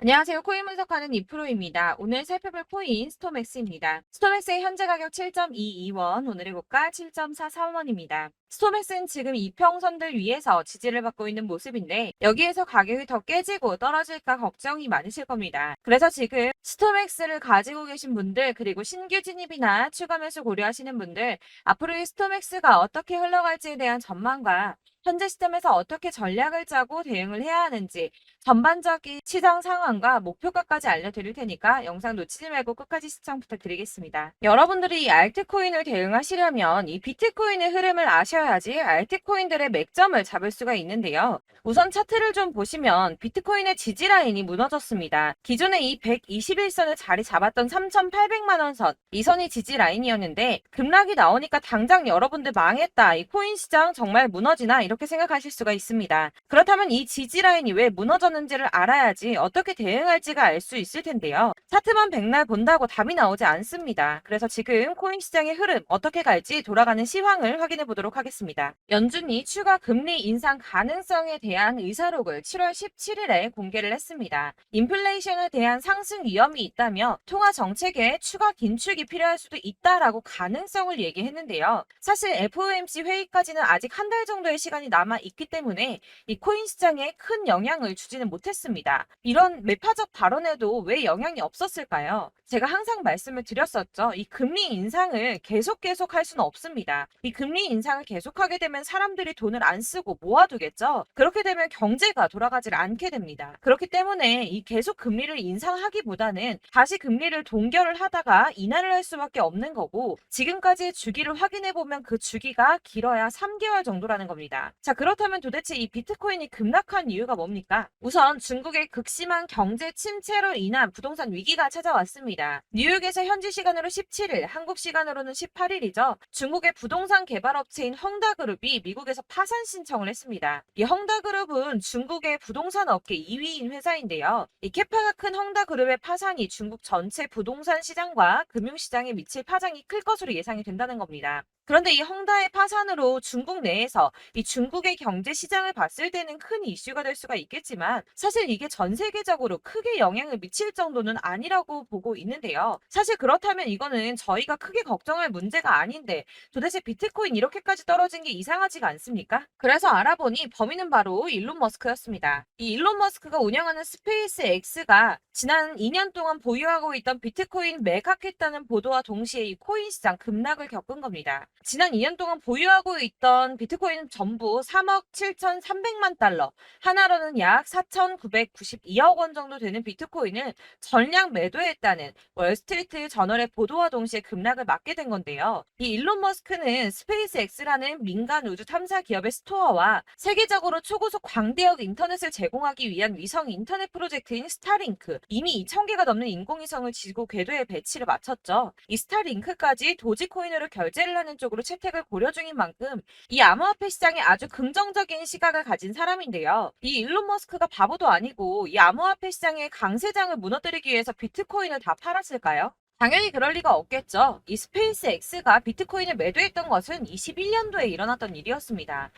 안녕하세요. 코인 분석하는 이프로입니다. 오늘 살펴볼 코인 스토맥스입니다. 스토맥스의 현재 가격 7.22원, 오늘의 고가 7.43원입니다. 스토맥스는 지금 이평선들 위에서 지지를 받고 있는 모습인데 여기에서 가격이 더 깨지고 떨어질까 걱정이 많으실 겁니다. 그래서 지금 스토맥스를 가지고 계신 분들 그리고 신규 진입이나 추가 매수 고려하시는 분들 앞으로의 스토맥스가 어떻게 흘러갈지에 대한 전망과 현재 시점에서 어떻게 전략을 짜고 대응을 해야 하는지 전반적인 시장 상황과 목표가까지 알려드릴 테니까 영상 놓치지 말고 끝까지 시청 부탁드리겠습니다. 여러분들이 이 알트코인을 대응하시려면 이 비트코인의 흐름을 아셔야지 알트코인들의 맥점을 잡을 수가 있는데요. 우선 차트를 좀 보시면 비트코인의 지지 라인이 무너졌습니다. 기존에 이 121선을 자리 잡았던 3,800만 원 선, 이 선이 지지 라인이었는데 급락이 나오니까 당장 여러분들 망했다. 이 코인 시장 정말 무너지나 이렇게 생각하실 수가 있습니다. 그렇다면 이 지지 라인이 왜 무너졌는지를 알아야지 어떻게 대응할지가 알 수 있을 텐데요. 차트만 백날 본다고 답이 나오지 않습니다. 그래서 지금 코인 시장의 흐름 어떻게 갈지 돌아가는 시황을 확인해 보도록 하겠습니다. 연준이 추가 금리 인상 가능성에 대한 의사록을 7월 17일에 공개를 했습니다. 인플레이션에 대한 상승 위험이 있다며 통화 정책에 추가 긴축이 필요할 수도 있다라고 가능성을 얘기했는데요. 사실 FOMC 회의까지는 아직 한 달 정도의 시간이 남아 있기 때문에 이 코인 시장에 큰 영향을 주지는 못했습니다. 이런 매파적 발언에도 왜 영향이 없었을까요? 제가 항상 말씀을 드렸었죠. 이 금리 인상을 계속 할 수는 없습니다. 이 금리 인상을 계속하게 되면 사람들이 돈을 안 쓰고 모아두겠죠. 그렇게 되면 경제가 돌아가질 않게 됩니다. 그렇기 때문에 이 계속 금리를 인상하기보다는 다시 금리를 동결을 하다가 인하를 할 수밖에 없는 거고 지금까지의 주기를 확인해 보면 그 주기가 길어야 3개월 정도라는 겁니다. 자, 그렇다면 도대체 이 비트코인이 급락한 이유가 뭡니까? 우선 중국의 극심한 경제 침체로 인한 부동산 위기가 찾아왔습니다. 뉴욕에서 현지 시간으로 17일, 한국 시간으로는 18일이죠. 중국의 부동산 개발업체인 헝다그룹이 미국에서 파산 신청을 했습니다. 이 헝다그룹은 중국의 부동산 업계 2위인 회사인데요. 이 캐파가 큰 헝다그룹의 파산이 중국 전체 부동산 시장과 금융시장에 미칠 파장이 클 것으로 예상이 된다는 겁니다. 그런데 이 헝다의 파산으로 중국 내에서 이 중국의 경제 시장을 봤을 때는 큰 이슈가 될 수가 있겠지만 사실 이게 전 세계적으로 크게 영향을 미칠 정도는 아니라고 보고 있는데요. 사실 그렇다면 이거는 저희가 크게 걱정할 문제가 아닌데 도대체 비트코인 이렇게까지 떨어진 게 이상하지가 않습니까? 그래서 알아보니 범인은 바로 일론 머스크였습니다. 이 일론 머스크가 운영하는 스페이스 X가 지난 2년 동안 보유하고 있던 비트코인 매각했다는 보도와 동시에 이 코인 시장 급락을 겪은 겁니다. 지난 2년 동안 보유하고 있던 비트코인은 전부 3억 7,300만 달러, 하나로는 약 4,992억 원 정도 되는 비트코인을 전량 매도했다는 월스트리트 저널의 보도와 동시에 급락을 맞게 된 건데요. 이 일론 머스크는 스페이스X라는 민간 우주 탐사 기업의 스토어와 세계적으로 초고속 광대역 인터넷을 제공하기 위한 위성 인터넷 프로젝트인 스타링크, 이미 2,000개가 넘는 인공위성을 지구 궤도에 배치를 마쳤죠. 이 스타링크까지 도지코인으로 결제를 하는 쪽으로 채택을 고려 중인 만큼 이 암호화폐 시장에 아주 긍정적인 시각을 가진 사람인데요. 이 일론 머스크가 바보도 아니고 이 암호화폐 시장의 강세장을 무너뜨리기 위해서 비트코인을 다 팔았을까요? 당연히 그럴 리가 없겠죠. 이 스페이스 X가 비트코인을 매도했던 것은 21년도에 일어났던 일이었습니다.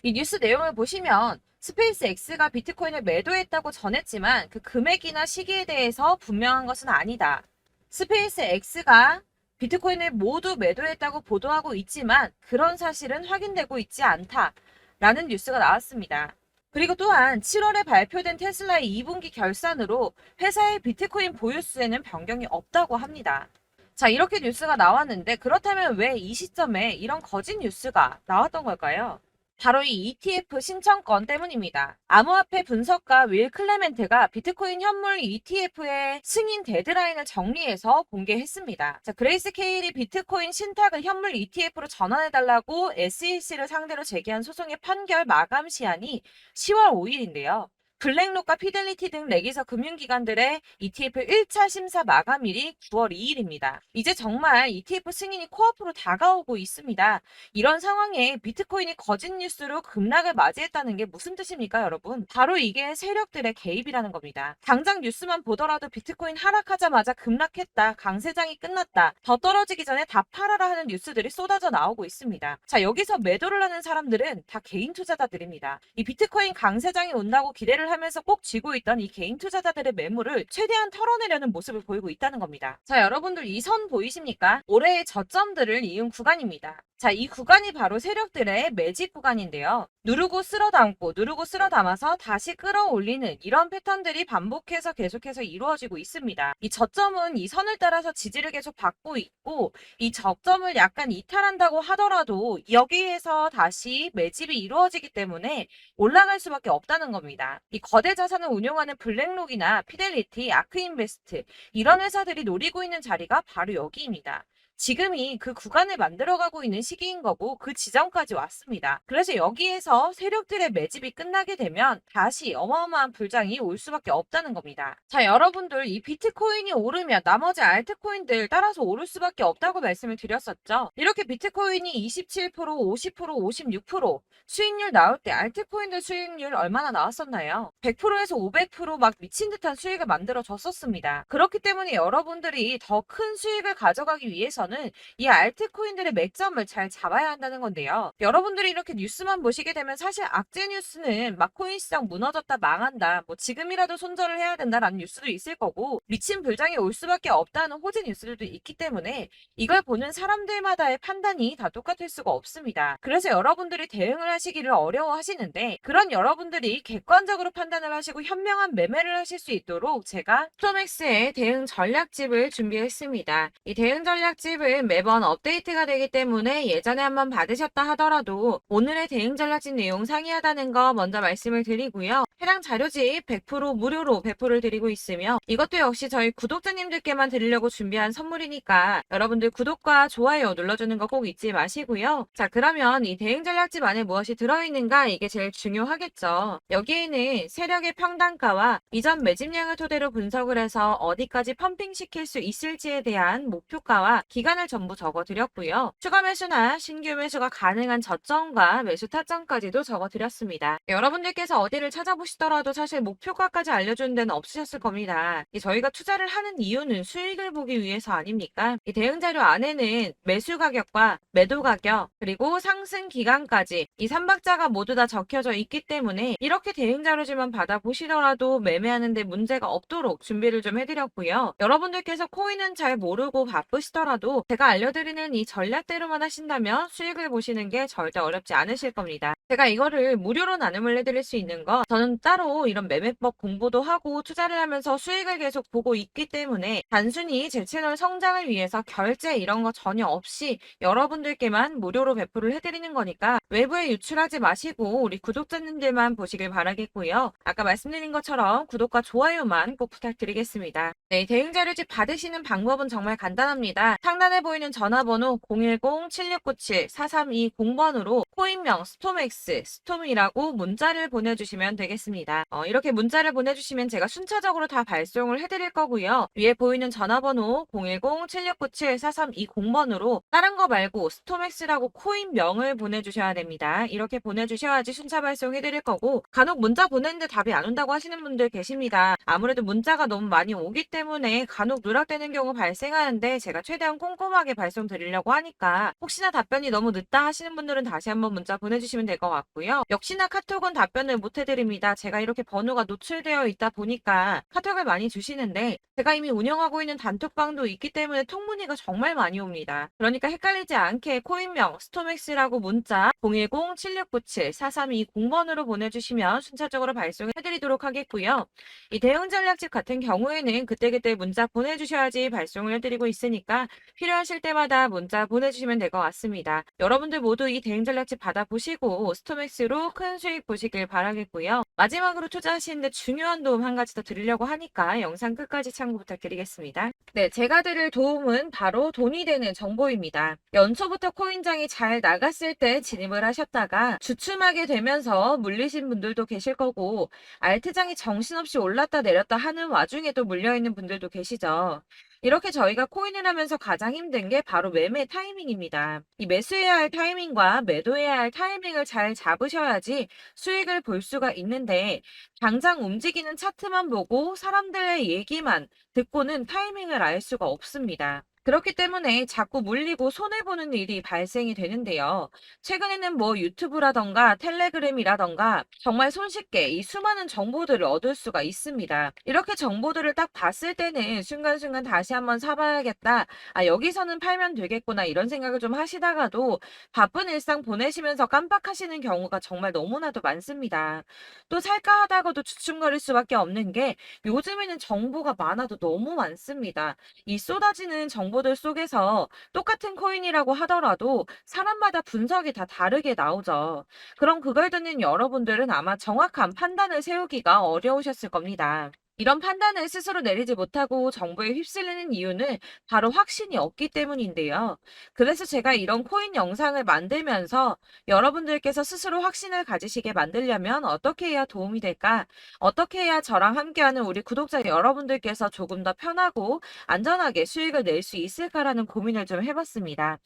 이 뉴스 내용을 보시면 스페이스 X가 비트코인을 매도했다고 전했지만 그 금액이나 시기에 대해서 분명한 것은 아니다. 스페이스 X가 비트코인을 모두 매도했다고 보도하고 있지만 그런 사실은 확인되고 있지 않다라는 뉴스가 나왔습니다. 그리고 또한 7월에 발표된 테슬라의 2분기 결산으로 회사의 비트코인 보유수에는 변경이 없다고 합니다. 자, 이렇게 뉴스가 나왔는데 그렇다면 왜 이 시점에 이런 거짓 뉴스가 나왔던 걸까요? 바로 이 ETF 신청권 때문입니다. 암호화폐 분석가 윌 클레멘트가 비트코인 현물 ETF의 승인 데드라인을 정리해서 공개했습니다. 자, 그레이스 케일이 비트코인 신탁을 현물 ETF로 전환해달라고 SEC를 상대로 제기한 소송의 판결 마감 시한이 10월 5일인데요. 블랙록과 피델리티 등 레기서 금융기관들의 ETF 1차 심사 마감일이 9월 2일입니다. 이제 정말 ETF 승인이 코앞으로 다가오고 있습니다. 이런 상황에 비트코인이 거짓 뉴스로 급락을 맞이했다는 게 무슨 뜻입니까, 여러분? 바로 이게 세력들의 개입이라는 겁니다. 당장 뉴스만 보더라도 비트코인 하락하자마자 급락했다, 강세장이 끝났다, 더 떨어지기 전에 다 팔아라 하는 뉴스들이 쏟아져 나오고 있습니다. 자, 여기서 매도를 하는 사람들은 다 개인 투자자들입니다. 이 비트코인 강세장이 온다고 기대를 투자를 하면서 꼭 쥐고 있던 이 개인 투자자들의 매물을 최대한 털어내려는 모습을 보이고 있다는 겁니다. 자, 여러분들 이 선 보이십니까? 올해의 저점들을 이은 구간입니다. 자, 이 구간이 바로 세력들의 매집 구간인데요. 누르고 쓸어 담고 누르고 쓸어 담아서 다시 끌어올리는 이런 패턴들이 반복해서 계속해서 이루어지고 있습니다. 이 저점은 이 선을 따라서 지지를 계속 받고 있고 이 저점을 약간 이탈한다고 하더라도 여기에서 다시 매집이 이루어지기 때문에 올라갈 수밖에 없다는 겁니다. 이 거대 자산을 운용하는 블랙록이나 피델리티, 아크인베스트 이런 회사들이 노리고 있는 자리가 바로 여기입니다. 지금이 그 구간을 만들어가고 있는 시기인 거고 그 지점까지 왔습니다. 그래서 여기에서 세력들의 매집이 끝나게 되면 다시 어마어마한 불장이 올 수밖에 없다는 겁니다. 자, 여러분들 이 비트코인이 오르면 나머지 알트코인들 따라서 오를 수밖에 없다고 말씀을 드렸었죠. 이렇게 비트코인이 27%, 50%, 56% 수익률 나올 때 알트코인들 수익률 얼마나 나왔었나요? 100%에서 500%막 미친 듯한 수익을 만들어 줬었습니다. 그렇기 때문에 여러분들이 더 큰 수익을 가져가기 위해서는 이 알트코인들의 맥점을 잘 잡아야 한다는 건데요. 여러분들이 이렇게 뉴스만 보시게 되면 사실 악재 뉴스는 막 코인 시장 무너졌다 망한다 뭐 지금이라도 손절을 해야 된다라는 뉴스도 있을 거고 미친 불장이 올 수밖에 없다는 호재 뉴스들도 있기 때문에 이걸 보는 사람들마다의 판단이 다 똑같을 수가 없습니다. 그래서 여러분들이 대응을 하시기를 어려워하시는데 그런 여러분들이 객관적으로 판단을 하시고 현명한 매매를 하실 수 있도록 제가 스톰엑스의 대응 전략집을 준비했습니다. 이 대응 전략집은 매번 업데이트가 되기 때문에 예전에 한번 받으셨다 하더라도 오늘의 대응 전략집 내용 상이하다는 거 먼저 말씀을 드리고요. 해당 자료집 100% 무료로 배포를 드리고 있으며 이것도 역시 저희 구독자님들께만 드리려고 준비한 선물이니까 여러분들 구독과 좋아요 눌러주는 거 꼭 잊지 마시고요. 자, 그러면 이 대응 전략집 안에 무엇이 들어있는가 이게 제일 중요하겠죠. 여기에는 세력의 평단가와 이전 매집량을 토대로 분석을 해서 어디까지 펌핑시킬 수 있을지에 대한 목표가와 기간을 전부 적어드렸고요. 추가 매수나 신규 매수가 가능한 저점과 매수 타점까지도 적어드렸습니다. 여러분들께서 어디를 찾아보시더라도 사실 목표가까지 알려주는 데는 없으셨을 겁니다. 저희가 투자를 하는 이유는 수익을 보기 위해서 아닙니까? 이 대응 자료 안에는 매수 가격과 매도 가격 그리고 상승 기간까지 이 3박자가 모두 다 적혀져 있기 때문에 이렇게 대응 자료지만 받아보시더라도 매매하는 데 문제가 없도록 준비를 좀 해드렸고요. 여러분들께서 코인은 잘 모르고 바쁘시더라도 제가 알려드리는 이 전략대로만 하신다면 수익을 보시는 게 절대 어렵지 않으실 겁니다. 제가 이거를 무료로 나눔을 해드릴 수 있는 거 저는 따로 이런 매매법 공부도 하고 투자를 하면서 수익을 계속 보고 있기 때문에 단순히 제 채널 성장을 위해서 결제 이런 거 전혀 없이 여러분들께만 무료로 배포를 해드리는 거니까 외부에 유출하지 마시고 우리 구독자님들만 보시길 바라겠고요. 아까 말씀드린 것처럼 구독과 좋아요만 꼭 부탁드리겠습니다. 네, 대응 자료집 받으시는 방법은 정말 간단합니다. 상단에 보이는 전화번호 010-7697-4320번으로 코인명 스톰엑스, 스톰이라고 문자를 보내주시면 되겠습니다. 이렇게 문자를 보내주시면 제가 순차적으로 다 발송을 해드릴 거고요. 위에 보이는 전화번호 010-7697-4320번으로 다른 거 말고 스톰엑스라고 코인명을 보내주셔야 됩니다. 이렇게 보내주셔야지 순차 발송해드릴 거고 간혹 문자 보냈는데 답이 안 온다고 하시는 분들 계십니다. 아무래도 문자가 너무 많이 오기 때문에 간혹 누락되는 경우 발생하는데 제가 최대한 꼼꼼하게 발송드리려고 하니까 혹시나 답변이 너무 늦다 하시는 분들은 다시 한번 문자 보내주시면 될 것 같고요. 역시나 카톡은 답변을 못 해드립니다. 제가 이렇게 번호가 노출되어 있다 보니까 카톡을 많이 주시는데 제가 이미 운영하고 있는 단톡방도 있기 때문에 통문의가 정말 많이 옵니다. 그러니까 헷갈리지 않게 코인명 스톰엑스라고 문자 010-7697-4320번으로 보내주시면 순차적으로 발송해드리도록 하겠고요. 이 대응 전략집 같은 경우에는 그때그때 문자 보내주셔야지 발송을 해드리고 있으니까 필요하실 때마다 문자 보내주시면 될 것 같습니다. 여러분들 모두 이 대응 전략집 받아보시고 스톰엑스로 큰 수익 보시길 바라겠고요. 마지막으로 투자하시는데 중요한 도움 한 가지 더 드리려고 하니까 영상 끝까지 참고 부탁드리겠습니다. 네, 제가 드릴 도움은 바로 돈이 되는 정보입니다. 연초부터 코인장이 잘 나갔을 때 진입을 하셨다가 주춤하게 되면서 물리신 분들도 계실 거고 알트장이 정신없이 올랐다 내렸다 하는 와중에도 물려있는 분들도 계시죠. 이렇게 저희가 코인을 하면서 가장 힘든 게 바로 매매 타이밍입니다. 이 매수해야 할 타이밍과 매도해야 할 타이밍을 잘 잡으셔야지 수익을 볼 수가 있는데 당장 움직이는 차트만 보고 사람들의 얘기만 듣고는 타이밍을 알 수가 없습니다. 그렇기 때문에 자꾸 물리고 손해보는 일이 발생이 되는데요. 최근에는 뭐 유튜브라던가 텔레그램이라던가 정말 손쉽게 이 수많은 정보들을 얻을 수가 있습니다. 이렇게 정보들을 딱 봤을 때는 순간순간 다시 한번 사봐야겠다. 아, 여기서는 팔면 되겠구나. 이런 생각을 좀 하시다가도 바쁜 일상 보내시면서 깜빡하시는 경우가 정말 너무나도 많습니다. 또 살까 하다가도 주춤거릴 수밖에 없는 게 요즘에는 정보가 많아도 너무 많습니다. 이 쏟아지는 정보들 속에서 똑같은 코인이라고 하더라도 사람마다 분석이 다 다르게 나오죠. 그럼 그걸 듣는 여러분들은 아마 정확한 판단을 세우기가 어려우셨을 겁니다. 이런 판단을 스스로 내리지 못하고 정보에 휩쓸리는 이유는 바로 확신이 없기 때문인데요. 그래서 제가 이런 코인 영상을 만들면서 여러분들께서 스스로 확신을 가지시게 만들려면 어떻게 해야 도움이 될까? 어떻게 해야 저랑 함께하는 우리 구독자 여러분들께서 조금 더 편하고 안전하게 수익을 낼 수 있을까라는 고민을 좀 해봤습니다.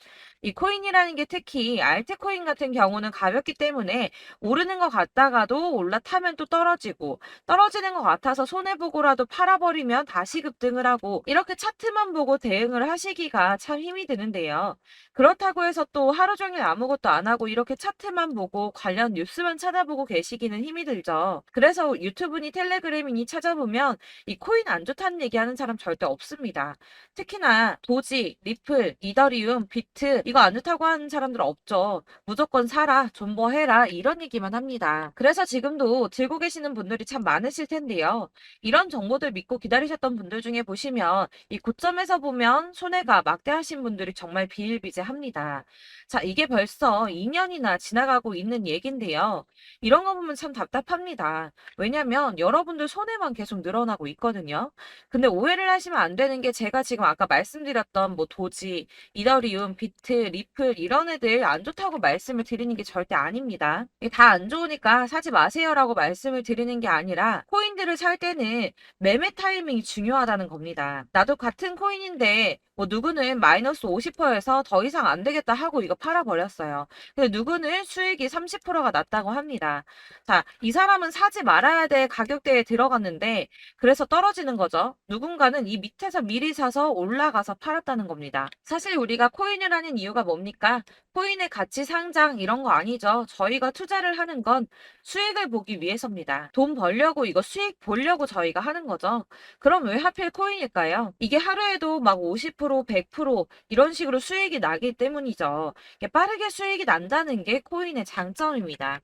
이 코인이라는 게 특히 알트코인 같은 경우는 가볍기 때문에 오르는 것 같다가도 올라타면 또 떨어지고 떨어지는 것 같아서 손해보고라도 팔아버리면 다시 급등을 하고 이렇게 차트만 보고 대응을 하시기가 참 힘이 드는데요. 그렇다고 해서 또 하루 종일 아무것도 안 하고 이렇게 차트만 보고 관련 뉴스만 찾아보고 계시기는 힘이 들죠. 그래서 유튜브니 텔레그램이니 찾아보면 이 코인 안 좋다는 얘기하는 사람 절대 없습니다. 특히나 도지, 리플, 이더리움, 비트 이거 안 좋다고 하는 사람들 없죠. 무조건 사라, 존버해라 이런 얘기만 합니다. 그래서 지금도 들고 계시는 분들이 참 많으실 텐데요. 이런 정보들 믿고 기다리셨던 분들 중에 보시면 이 고점에서 보면 손해가 막대하신 분들이 정말 비일비재합니다. 자, 이게 벌써 2년이나 지나가고 있는 얘긴데요. 이런 거 보면 참 답답합니다. 왜냐면 여러분들 손해만 계속 늘어나고 있거든요. 근데 오해를 하시면 안 되는 게 제가 지금 아까 말씀드렸던 뭐 도지, 이더리움, 비트, 리플 이런 애들 안 좋다고 말씀을 드리는 게 절대 아닙니다. 다 안 좋으니까 사지 마세요라고 말씀을 드리는 게 아니라 코인들을 살 때는 매매 타이밍이 중요하다는 겁니다. 나도 같은 코인인데 뭐 누구는 마이너스 50%에서 더 이상 안 되겠다 하고 이거 팔아버렸어요. 근데 누구는 수익이 30%가 났다고 합니다. 자, 이 사람은 사지 말아야 될 가격대에 들어갔는데 그래서 떨어지는 거죠. 누군가는 이 밑에서 미리 사서 올라가서 팔았다는 겁니다. 사실 우리가 코인을 하는 이유가 뭡니까? 코인의 가치 상장 이런 거 아니죠. 저희가 투자를 하는 건 수익을 보기 위해서입니다. 돈 벌려고 이거 수익 보려고 저희가 하는 거죠. 그럼 왜 하필 코인일까요? 이게 하루에도 막 50%, 100% 이런 식으로 수익이 나기 때문이죠. 이게 빠르게 수익이 난다는 게 코인의 장점입니다.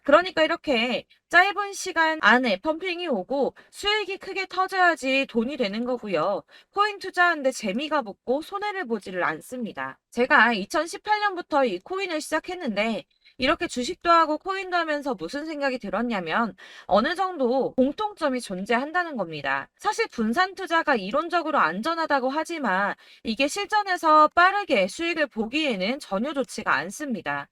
그러니까 이렇게 짧은 시간 안에 펌핑이 오고 수익이 크게 터져야지 돈이 되는 거고요. 코인 투자하는데 재미가 붙고 손해를 보지를 않습니다. 제가 2018년부터 이 코인을 시작했는데 이렇게 주식도 하고 코인도 하면서 무슨 생각이 들었냐면 어느 정도 공통점이 존재한다는 겁니다. 사실 분산 투자가 이론적으로 안전하다고 하지만 이게 실전에서 빠르게 수익을 보기에는 전혀 좋지가 않습니다.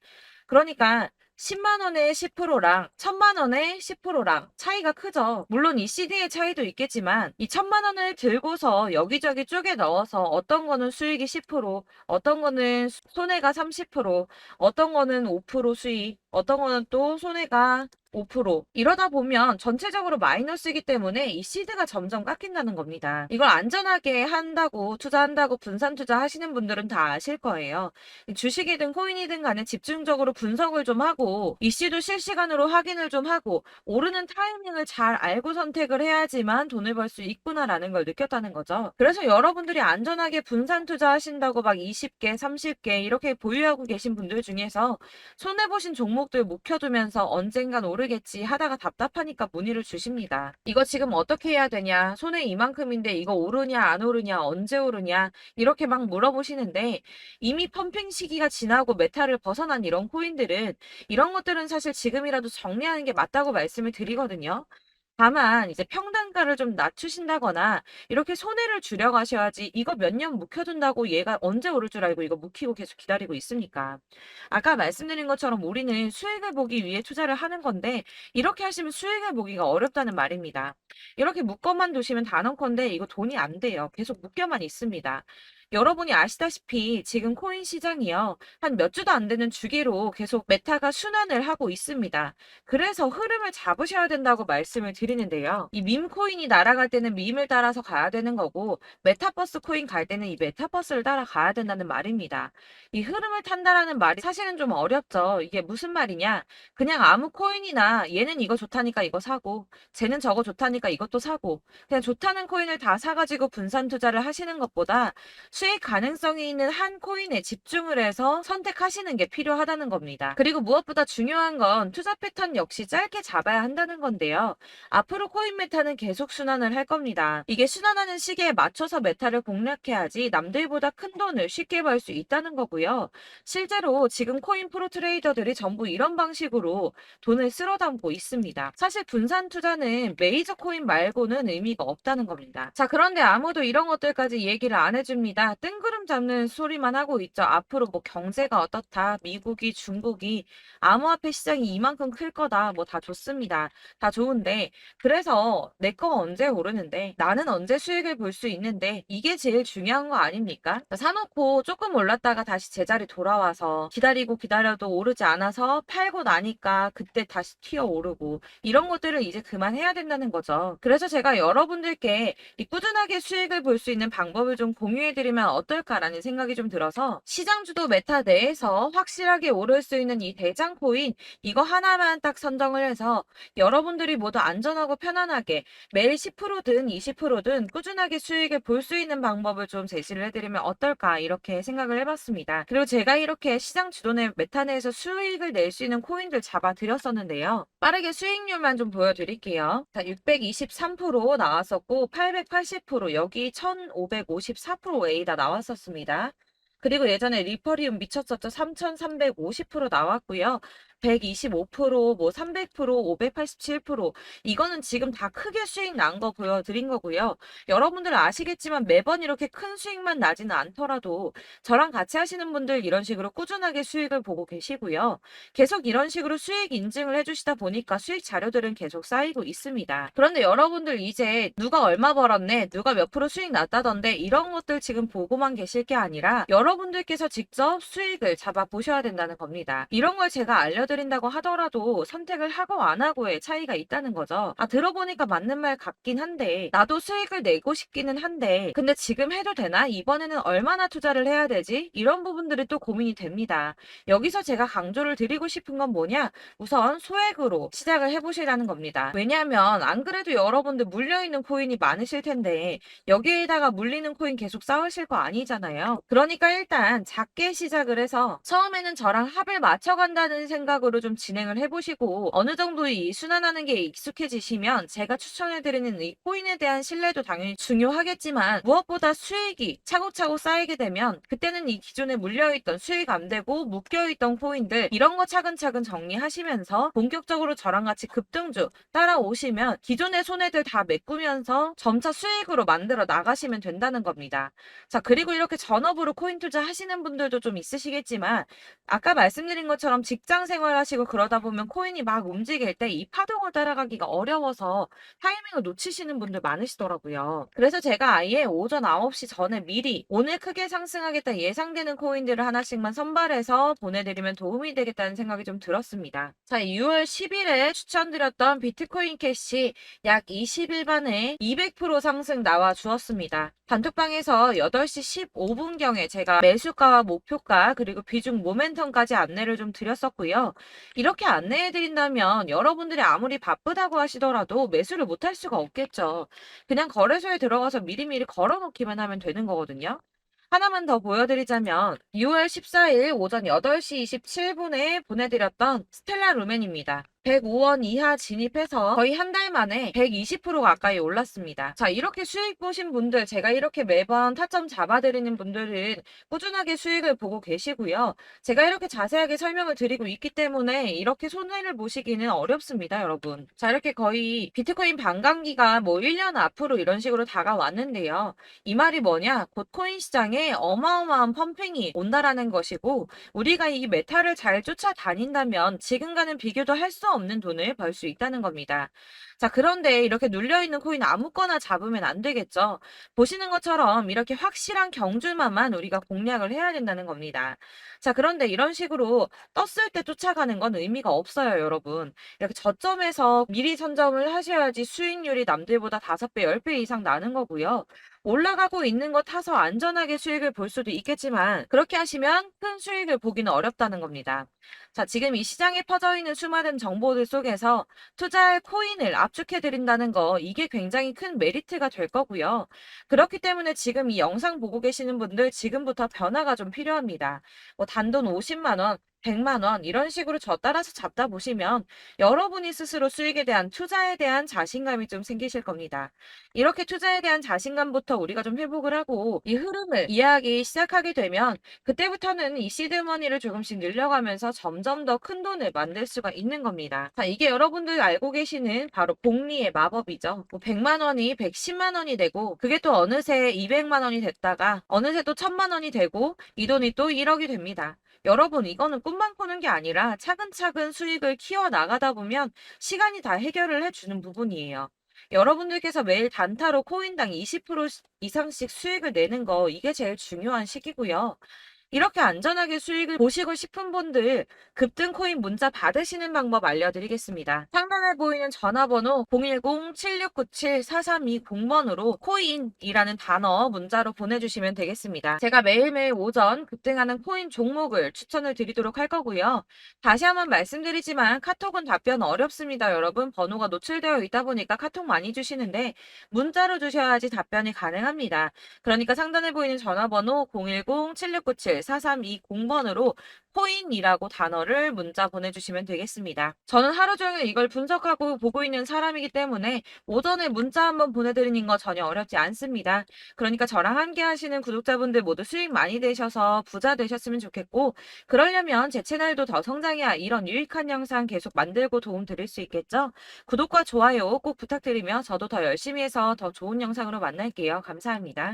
그러니까 10만 원에 10%랑 1000만 원에 10%랑 차이가 크죠. 물론 이 CD의 차이도 있겠지만 이 1000만 원을 들고서 여기저기 쪼개 넣어서 어떤 거는 수익이 10%, 어떤 거는 손해가 30%, 어떤 거는 5% 수익, 어떤 거는 또 손해가 5% 이러다 보면 전체적으로 마이너스이기 때문에 이 시드가 점점 깎인다는 겁니다. 이걸 안전하게 한다고 투자한다고 분산 투자하시는 분들은 다 아실 거예요. 주식이든 코인이든 간에 집중적으로 분석을 좀 하고 이슈도 실시간으로 확인을 좀 하고 오르는 타이밍을 잘 알고 선택을 해야지만 돈을 벌 수 있구나라는 걸 느꼈다는 거죠. 그래서 여러분들이 안전하게 분산 투자하신다고 막 20개, 30개 이렇게 보유하고 계신 분들 중에서 손해보신 종목들 묵혀두면서 언젠간 오르겠지 하다가 답답하니까 문의를 주십니다. 이거 지금 어떻게 해야 되냐? 손해 이만큼인데 이거 오르냐 안 오르냐 언제 오르냐 이렇게 막 물어보시는데 이미 펌핑 시기가 지나고 메타를 벗어난 이런 코인들은 이런 것들은 사실 지금이라도 정리하는 게 맞다고 말씀을 드리거든요. 다만 이제 평단가를 좀 낮추신다거나 이렇게 손해를 줄여가셔야지 이거 몇 년 묵혀둔다고 얘가 언제 오를 줄 알고 이거 묵히고 계속 기다리고 있습니까? 아까 말씀드린 것처럼 우리는 수익을 보기 위해 투자를 하는 건데 이렇게 하시면 수익을 보기가 어렵다는 말입니다. 이렇게 묶어만 두시면 단언컨대 이거 돈이 안 돼요. 계속 묶여만 있습니다. 여러분이 아시다시피 지금 코인 시장이요. 한 몇 주도 안 되는 주기로 계속 메타가 순환을 하고 있습니다. 그래서 흐름을 잡으셔야 된다고 말씀을 드리는데요. 이 밈 코인이 날아갈 때는 밈을 따라서 가야 되는 거고 메타버스 코인 갈 때는 이 메타버스를 따라가야 된다는 말입니다. 이 흐름을 탄다라는 말이 사실은 좀 어렵죠. 이게 무슨 말이냐? 그냥 아무 코인이나 얘는 이거 좋다니까 이거 사고 쟤는 저거 좋다니까 이것도 사고 그냥 좋다는 코인을 다 사가지고 분산 투자를 하시는 것보다 수익 가능성이 있는 한 코인에 집중을 해서 선택하시는 게 필요하다는 겁니다. 그리고 무엇보다 중요한 건 투자 패턴 역시 짧게 잡아야 한다는 건데요. 앞으로 코인 메타는 계속 순환을 할 겁니다. 이게 순환하는 시기에 맞춰서 메타를 공략해야지 남들보다 큰 돈을 쉽게 벌 수 있다는 거고요. 실제로 지금 코인 프로 트레이더들이 전부 이런 방식으로 돈을 쓸어 담고 있습니다. 사실 분산 투자는 메이저 코인 말고는 의미가 없다는 겁니다. 자, 그런데 아무도 이런 것들까지 얘기를 안 해줍니다. 뜬구름 잡는 소리만 하고 있죠. 앞으로 뭐 경제가 어떻다, 미국이, 중국이, 암호화폐 시장이 이만큼 클 거다, 뭐 다 좋습니다. 다 좋은데, 그래서 내 거가 언제 오르는데, 나는 언제 수익을 볼 수 있는데, 이게 제일 중요한 거 아닙니까? 사놓고 조금 올랐다가 다시 제자리 돌아와서 기다리고 기다려도 오르지 않아서 팔고 나니까 그때 다시 튀어 오르고, 이런 것들을 이제 그만해야 된다는 거죠. 그래서 제가 여러분들께 이 꾸준하게 수익을 볼 수 있는 방법을 좀 공유해드리면 어떨까라는 생각이 좀 들어서 시장 주도 메타 내에서 확실하게 오를 수 있는 이 대장 코인 이거 하나만 딱 선정을 해서 여러분들이 모두 안전하고 편안하게 매일 10%든 20%든 꾸준하게 수익을 볼 수 있는 방법을 좀 제시를 해드리면 어떨까 이렇게 생각을 해봤습니다. 그리고 제가 이렇게 시장 주도내 메타 내에서 수익을 낼 수 있는 코인들 잡아드렸었는데요. 빠르게 수익률만 좀 보여드릴게요. 자, 623% 나왔었고 880% 여기 1554% A다 나왔었습니다. 그리고 예전에 리퍼리움 미쳤었죠. 3350% 나왔고요. 125%, 뭐 300%, 587% 이거는 지금 다 크게 수익 난 거 보여드린 거고요. 여러분들은 아시겠지만 매번 이렇게 큰 수익만 나지는 않더라도 저랑 같이 하시는 분들 이런 식으로 꾸준하게 수익을 보고 계시고요. 계속 이런 식으로 수익 인증을 해주시다 보니까 수익 자료들은 계속 쌓이고 있습니다. 그런데 여러분들 이제 누가 얼마 벌었네, 누가 몇 프로 수익 났다던데 이런 것들 지금 보고만 계실 게 아니라 여러분들께서 직접 수익을 잡아 보셔야 된다는 겁니다. 이런 걸 제가 알려드린다고 하더라도 선택을 하고 안 하고의 차이가 있다는 거죠. 아, 들어보니까 맞는 말 같긴 한데 나도 수익을 내고 싶기는 한데 근데 지금 해도 되나? 이번에는 얼마나 투자를 해야 되지? 이런 부분들이 또 고민이 됩니다. 여기서 제가 강조를 드리고 싶은 건 뭐냐? 우선 소액으로 시작을 해보시라는 겁니다. 왜냐하면 안 그래도 여러분들 물려있는 코인이 많으실 텐데 여기에다가 물리는 코인 계속 쌓으실 거 아니잖아요. 그러니까 일단 작게 시작을 해서 처음에는 저랑 합을 맞춰간다는 생각으로 좀 진행을 해보시고 어느 정도 이 순환하는 게 익숙해지시면 제가 추천해드리는 이 코인에 대한 신뢰도 당연히 중요하겠지만 무엇보다 수익이 차곡차곡 쌓이게 되면 그때는 이 기존에 물려있던 수익 안 되고 묶여있던 코인들 이런 거 차근차근 정리하시면서 본격적으로 저랑 같이 급등주 따라오시면 기존의 손해들 다 메꾸면서 점차 수익으로 만들어 나가시면 된다는 겁니다. 자, 그리고 이렇게 전업으로 코인 투자 하시는 분들도 좀 있으시겠지만 아까 말씀드린 것처럼 직장 생활하시고 그러다 보면 코인이 막 움직일 때 이 파동을 따라가기가 어려워서 타이밍을 놓치시는 분들 많으시더라고요. 그래서 제가 아예 오전 9시 전에 미리 오늘 크게 상승하겠다 예상되는 코인들을 하나씩만 선발해서 보내드리면 도움이 되겠다는 생각이 좀 들었습니다. 자, 6월 10일에 추천드렸던 비트코인 캐시 약 20일 만에 200% 상승 나와 주었습니다. 단톡방에서 8시 15분경에 제가 매수가와 목표가 그리고 비중 모멘텀까지 안내를 좀 드렸었고요. 이렇게 안내해드린다면 여러분들이 아무리 바쁘다고 하시더라도 매수를 못할 수가 없겠죠. 그냥 거래소에 들어가서 미리미리 걸어놓기만 하면 되는 거거든요. 하나만 더 보여드리자면 6월 14일 오전 8시 27분에 보내드렸던 스텔라 루멘입니다. 105원 이하 진입해서 거의 한 달 만에 120% 가까이 올랐습니다. 자, 이렇게 수익 보신 분들, 제가 이렇게 매번 타점 잡아드리는 분들은 꾸준하게 수익을 보고 계시고요. 제가 이렇게 자세하게 설명을 드리고 있기 때문에 이렇게 손해를 보시기는 어렵습니다, 여러분. 자, 이렇게 거의 비트코인 반감기가 뭐 1년 앞으로 이런 식으로 다가왔는데요. 이 말이 뭐냐? 곧 코인 시장에 어마어마한 펌핑이 온다라는 것이고 우리가 이 메타를 잘 쫓아다닌다면 지금과는 비교도 할 수 없는 돈을 벌 수 있다는 겁니다. 자, 그런데 이렇게 눌려있는 코인 아무거나 잡으면 안 되겠죠. 보시는 것처럼 이렇게 확실한 경주만만 우리가 공략을 해야 된다는 겁니다. 자, 그런데 이런 식으로 떴을 때 쫓아가는 건 의미가 없어요, 여러분. 이렇게 저점에서 미리 선점을 하셔야지 수익률이 남들보다 5배, 10배 이상 나는 거고요. 올라가고 있는 거 타서 안전하게 수익을 볼 수도 있겠지만 그렇게 하시면 큰 수익을 보기는 어렵다는 겁니다. 자, 지금 이 시장에 퍼져 있는 수많은 정보들 속에서 투자할 코인을 압축해 드린다는 거 이게 굉장히 큰 메리트가 될 거고요. 그렇기 때문에 지금 이 영상 보고 계시는 분들 지금부터 변화가 좀 필요합니다. 뭐 단돈 50만 원, 100만 원 이런 식으로 저 따라서 잡다 보시면 여러분이 스스로 수익에 대한 투자에 대한 자신감이 좀 생기실 겁니다. 이렇게 투자에 대한 자신감부터 우리가 좀 회복을 하고 이 흐름을 이해하기 시작하게 되면 그때부터는 이 시드머니를 조금씩 늘려가면서 점점 더 큰 돈을 만들 수가 있는 겁니다. 자, 이게 여러분들 알고 계시는 바로 복리의 마법이죠. 뭐 100만 원이 110만 원이 되고 그게 또 어느새 200만 원이 됐다가 어느새 또 1000만 원이 되고 이 돈이 또 1억이 됩니다. 여러분, 이거는 꿈만 꾸는 게 아니라 차근차근 수익을 키워 나가다 보면 시간이 다 해결을 해주는 부분이에요. 여러분들께서 매일 단타로 코인당 20% 이상씩 수익을 내는 거 이게 제일 중요한 시기고요. 이렇게 안전하게 수익을 보시고 싶은 분들 급등 코인 문자 받으시는 방법 알려드리겠습니다. 상단에 보이는 전화번호 010-7697-4320번으로 코인이라는 단어 문자로 보내주시면 되겠습니다. 제가 매일매일 오전 급등하는 코인 종목을 추천을 드리도록 할 거고요. 다시 한번 말씀드리지만 카톡은 답변 어렵습니다. 여러분, 번호가 노출되어 있다 보니까 카톡 많이 주시는데 문자로 주셔야지 답변이 가능합니다. 그러니까 상단에 보이는 전화번호 010-7697-4320번으로 코인이라고 단어를 문자 보내주시면 되겠습니다. 저는 하루 종일 이걸 분석하고 보고 있는 사람이기 때문에 오전에 문자 한번 보내드리는 거 전혀 어렵지 않습니다. 그러니까 저랑 함께 하시는 구독자분들 모두 수익 많이 되셔서 부자 되셨으면 좋겠고 그러려면 제 채널도 더 성장해야 이런 유익한 영상 계속 만들고 도움 드릴 수 있겠죠? 구독과 좋아요 꼭 부탁드리며 저도 더 열심히 해서 더 좋은 영상으로 만날게요. 감사합니다.